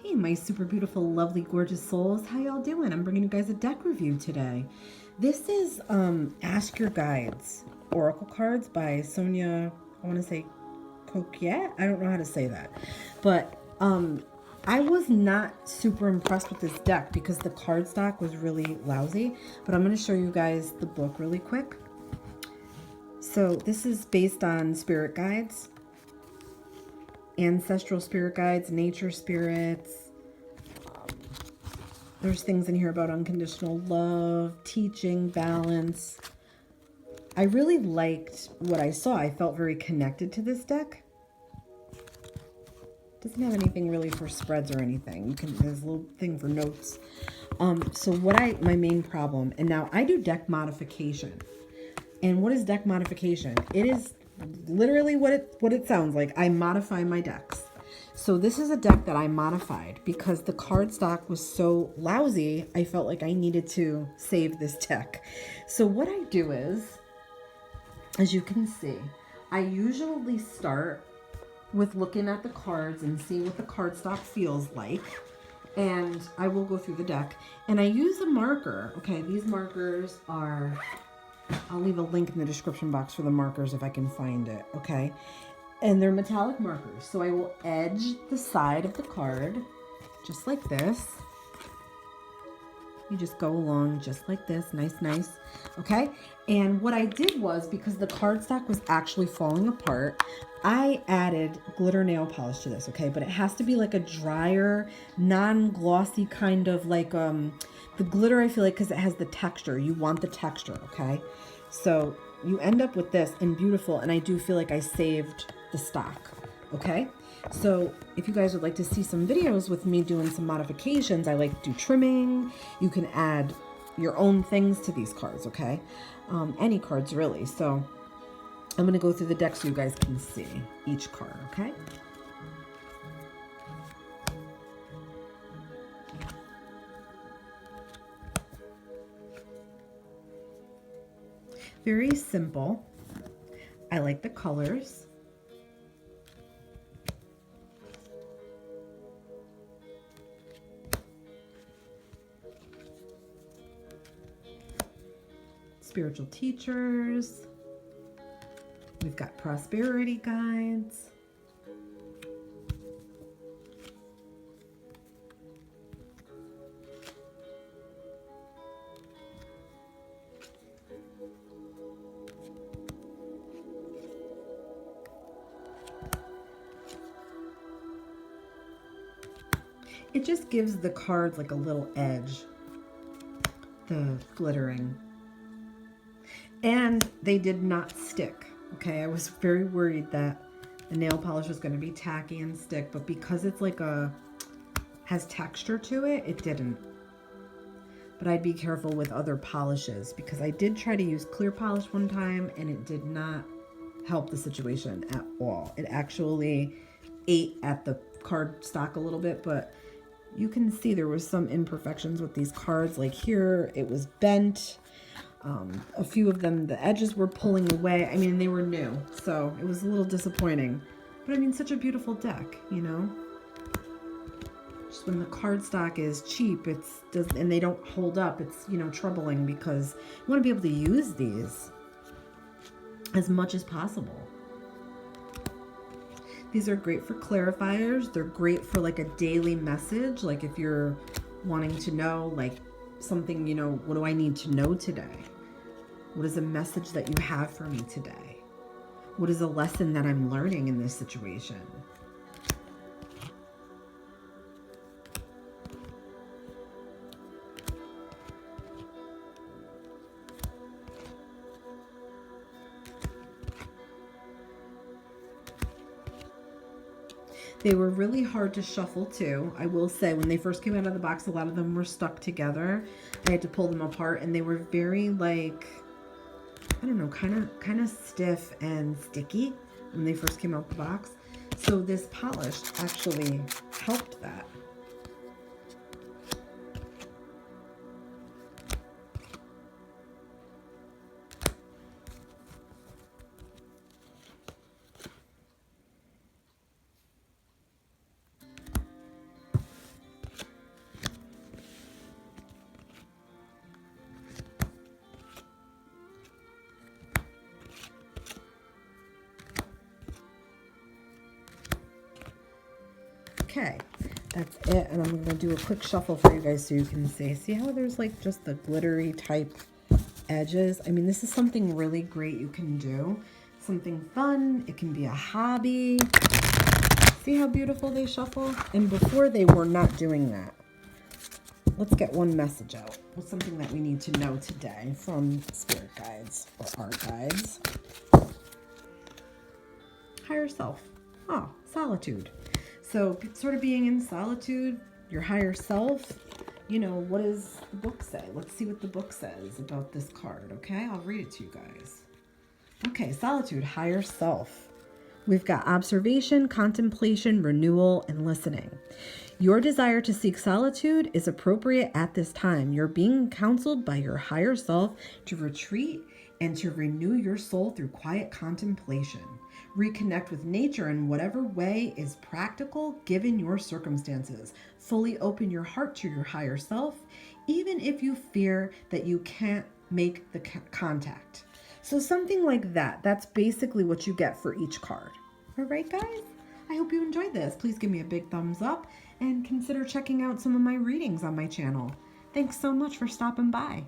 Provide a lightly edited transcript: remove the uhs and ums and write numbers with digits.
Hey, my super beautiful, lovely, gorgeous souls. How y'all doing? I'm bringing you guys a deck review today. This is Ask Your Guides Oracle Cards by Sonia, I want to say Coquette. I don't know how to say that. But I was not super impressed with this deck because the cardstock was really lousy. But I'm going to show you guys the book really quick. So this is based on spirit guides, ancestral spirit guides, nature spirits. There's things in here about unconditional love, teaching, balance. I really liked what I saw. I felt very connected to this deck. Doesn't have anything really for spreads or anything. There's a little thing for notes. So my main problem, and now I do deck modification. And what is deck modification? It is literally what it sounds like. I modify my decks. So this is a deck that I modified because the cardstock was so lousy, I felt like I needed to save this deck. So what I do is, as you can see, I usually start with looking at the cards and seeing what the cardstock feels like. And I will go through the deck. And I use a marker. Okay, these markers are... I'll leave a link in the description box for the markers if I can find it, okay? And they're metallic markers. So I will edge the side of the card just like this. You just go along just like this, nice, okay? And what I did was, because the cardstock was actually falling apart, I added glitter nail polish to this, okay? But it has to be like a drier, non-glossy kind of like, the glitter, I feel like, because it has the texture. You want the texture, okay? So you end up with this and beautiful, and I do feel like I saved the stock, okay? So if you guys would like to see some videos with me doing some modifications, I like to do trimming. You can add your own things to these cards, okay? Any cards really. So I'm gonna go through the deck so you guys can see each card, okay? Very simple. I like the colors. Spiritual teachers. We've got prosperity guides. It just gives the cards like a little edge, the glittering. And they did not stick, okay? I was very worried that the nail polish was going to be tacky and stick, but because it's like has texture to it, it didn't. But I'd be careful with other polishes because I did try to use clear polish one time and it did not help the situation at all. It actually ate at the card stock a little bit, but you can see there was some imperfections with these cards. Like here, it was bent. A few of them, the edges were pulling away. I mean, they were new, so it was a little disappointing. But I mean, such a beautiful deck, you know? Just when the cardstock is cheap, and they don't hold up, it's, you know, troubling because you want to be able to use these as much as possible. These are great for clarifiers. They're great for like a daily message. Like if you're wanting to know like something, you know, what do I need to know today? What is a message that you have for me today? What is a lesson that I'm learning in this situation? They were really hard to shuffle too. I will say when they first came out of the box, a lot of them were stuck together. I had to pull them apart and they were very like, I don't know, kind of stiff and sticky when they first came out the box. So this polish actually helped that. Okay, that's it. And I'm going to do a quick shuffle for you guys so you can see how there's like just the glittery type edges. I mean, this is something really great you can do. Something fun. It can be a hobby. See how beautiful they shuffle? And before they were not doing that. Let's get one message out. What's something that we need to know today from spirit guides or art guides? Higher self. Oh, solitude. So sort of being in solitude, your higher self, you know, what does the book say? Let's see what the book says about this card, okay? I'll read it to you guys. Okay, solitude, higher self. We've got observation, contemplation, renewal, and listening. Your desire to seek solitude is appropriate at this time. You're being counseled by your higher self to retreat and to renew your soul through quiet contemplation. Reconnect with nature in whatever way is practical given your circumstances. Fully open your heart to your higher self, even if you fear that you can't make the contact. So something like that. That's basically what you get for each card. All right, guys? I hope you enjoyed this. Please give me a big thumbs up and consider checking out some of my readings on my channel. Thanks so much for stopping by.